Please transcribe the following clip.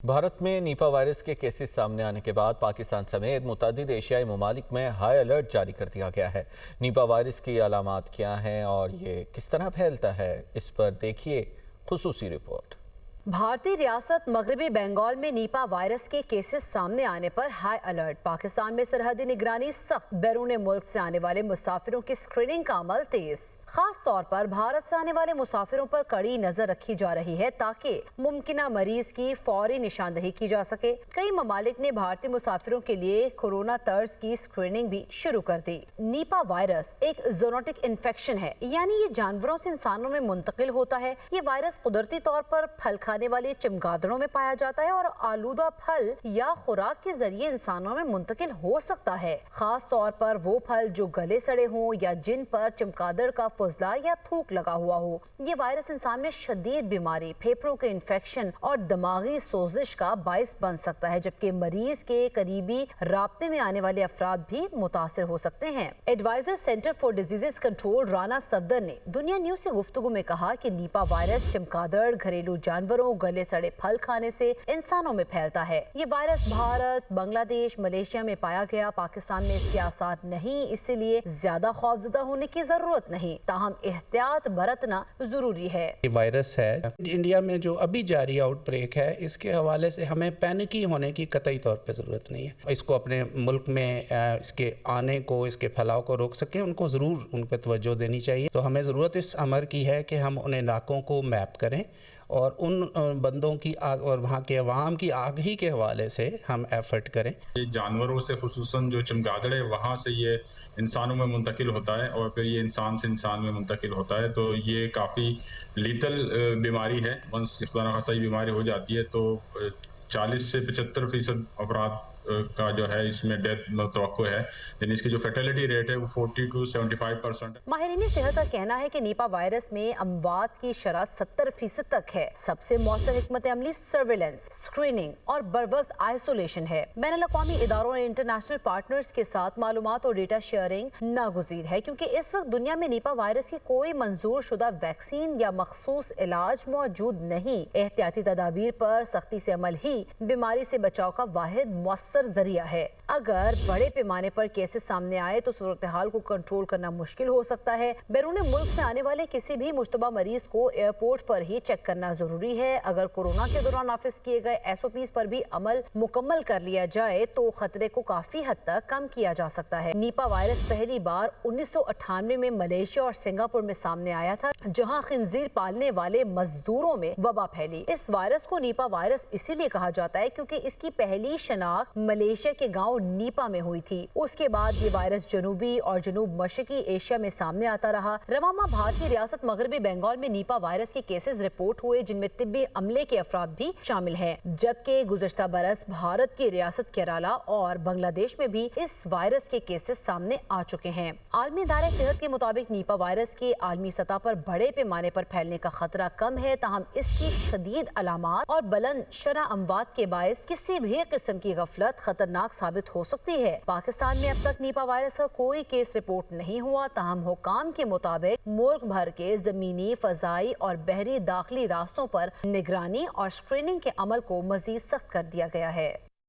भारत में Nipah virus के cases सामने आने के बाद पाकिस्तान समेत मुतअद्दिद एशियाई ममालिक में हाई अलर्ट जारी कर दिया गया है। निपा वायरस की अलामात क्या हैं और ये किस तरह फैलता है, इस पर देखिए खुसूसी रिपोर्ट। भारतीय रियासत मगरबी बंगाल में निपा वायरस के केसेस सामने आने पर हाई अलर्ट। पाकिस्तान में सरहदी निगरानी सख्त, बैरून मुल्क से आने वाले मुसाफिरों की स्क्रीनिंग का अमल तेज। खास तौर पर भारत से आने वाले मुसाफिरों पर कड़ी नजर रखी जा रही है ताकि मुमकिना मरीज की फौरी निशानदही की जा सके। कई ममालिक ने भारतीय मुसाफिरों के लिए कोरोना तर्ज की स्क्रीनिंग भी शुरू कर दी। निपा वायरस एक ज़ूनोटिक इन्फेक्शन है, यानी ये जानवरों से इंसानों में मुंतकिल होता है। ये वायरस कुदरती तौर पर फल खाने वाले चमगादड़ों में पाया जाता है और आलूदा फल या खुराक के जरिए इंसानों में मुंतकिल हो सकता है। खास तौर पर वो फल जो गले सड़े हों या जिन पर चमगादड़ का फुजला या थूक लगा हुआ हो। ये वायरस इंसान में शदीद बीमारी, फेफड़ों के इन्फेक्शन और दिमागी सोजिश का बाइस बन सकता है, जबकि मरीज के करीबी राब्ते में आने वाले अफराद भी मुतासिर हो सकते हैं। Advisor centre for diseases control Rana Safdar ने दुनिया न्यूज से गुफ्तगू में कहा कि निपा वायरस चमगादड़, घरेलू जानवरों, गले सड़े फल खाने से इंसानों में फैलता है। ये वायरस भारत, बांग्लादेश, मलेशिया में पाया गया। पाकिस्तान में इसके आसार नहीं, इसलिए ज्यादा खौफजदा होने की जरूरत नहीं, ताहम एहतियात बरतना जरूरी है। ये वायरस है इंडिया में जो अभी जारी आउटब्रेक है, इसके हवाले से हमें पैनिकी होने की कतई तौर पे जरूरत नहीं है। इसको अपने मुल्क में इसके आने को, इसके फैलाव को रोक सके, उनको जरूर उन पर तवज्जो देनी चाहिए। तो हमें जरूरत इस अमर की है कि हम उन इलाकों को मैप करें और उन बंदों की आग और वहाँ के अवाम की आगाही के हवाले से हम एफर्ट करें। ये जानवरों से, खुसूसन जो चमगादड़ है, वहाँ से ये इंसानों में मुंतकिल होता है और फिर ये इंसान से इंसान में मुंतकिल होता है। तो ये काफ़ी लीथल बीमारी है। वंस खुदा न खास्ता ये बीमारी हो जाती है तो 40 से 75% अफराद का जो है इसमें डेथ तवक्को है, यानी इसकी जो फर्टिलिटी रेट है वो 40 to 75%। माहिरीन सेहत का कहना है कि निपा वायरस में अमवात की शरह 70% तक है। सबसे मौसर हिकमत अमली सर्विलेंस, स्क्रीनिंग और बर वक्त आइसोलेशन है। बैनुल-अक़वामी इदारों और इंटरनेशनल पार्टनर्स के साथ मालूमात और डेटा शेयरिंग नागुज़ीर है, क्योंकि इस वक्त दुनिया में निपा वायरस की कोई मंजूर शुदा वैक्सीन या मखसूस इलाज मौजूद नहीं। एहतियाती तदाबीर पर सख्ती से अमल ही बीमारी से बचाव का वाहिद मौसर जरिया है। अगर बड़े पैमाने पर केसेस सामने आए तो सूरत हाल को कंट्रोल करना मुश्किल हो सकता है। बैरून मुल्क से आने वाले किसी भी मुश्तबा मरीज को एयरपोर्ट पर ही चेक करना जरूरी है। अगर कोरोना के दौरान नाफिज किए गए SOPs पर भी अमल मुकम्मल कर लिया जाए तो खतरे को काफी हद तक कम किया जा सकता है। निपा वायरस पहली बार 1998 में मलेशिया और सिंगापुर में सामने आया था, जहाँ खिंजीर पालने वाले मजदूरों में वबा फैली। इस वायरस को निपा वायरस इसीलिए कहा जाता है क्योंकि इसकी पहली शनाख्त मलेशिया के गांव नीपा में हुई थी। उसके बाद ये वायरस जनूबी और जनूब मशरकी एशिया में सामने आता रहा। रवामा भारतीय रियासत मगरबी बंगाल में निपा वायरस के केसेस रिपोर्ट हुए, जिनमें तिब्बी अमले के अफराद भी शामिल हैं, जबकि गुज़श्ता बरस भारत की रियासत केरला और बांग्लादेश में भी इस वायरस के केसेस सामने आ चुके हैं। आलमी इदारे सेहत के मुताबिक निपा वायरस के आलमी सतह पर बड़े पैमाने पर फैलने का खतरा कम है, ताहम इसकी शदीद अलामात और बुलंद शरह अमवात के बायस किसी भी किस्म की गफलत खतरनाक साबित हो सकती है। पाकिस्तान में अब तक निपा वायरस का कोई केस रिपोर्ट नहीं हुआ, ताहम हुकाम के मुताबिक मुल्क भर के जमीनी, फजाई और बहरी दाखिली रास्तों पर निगरानी और स्क्रीनिंग के अमल को मजीद सख्त कर दिया गया है।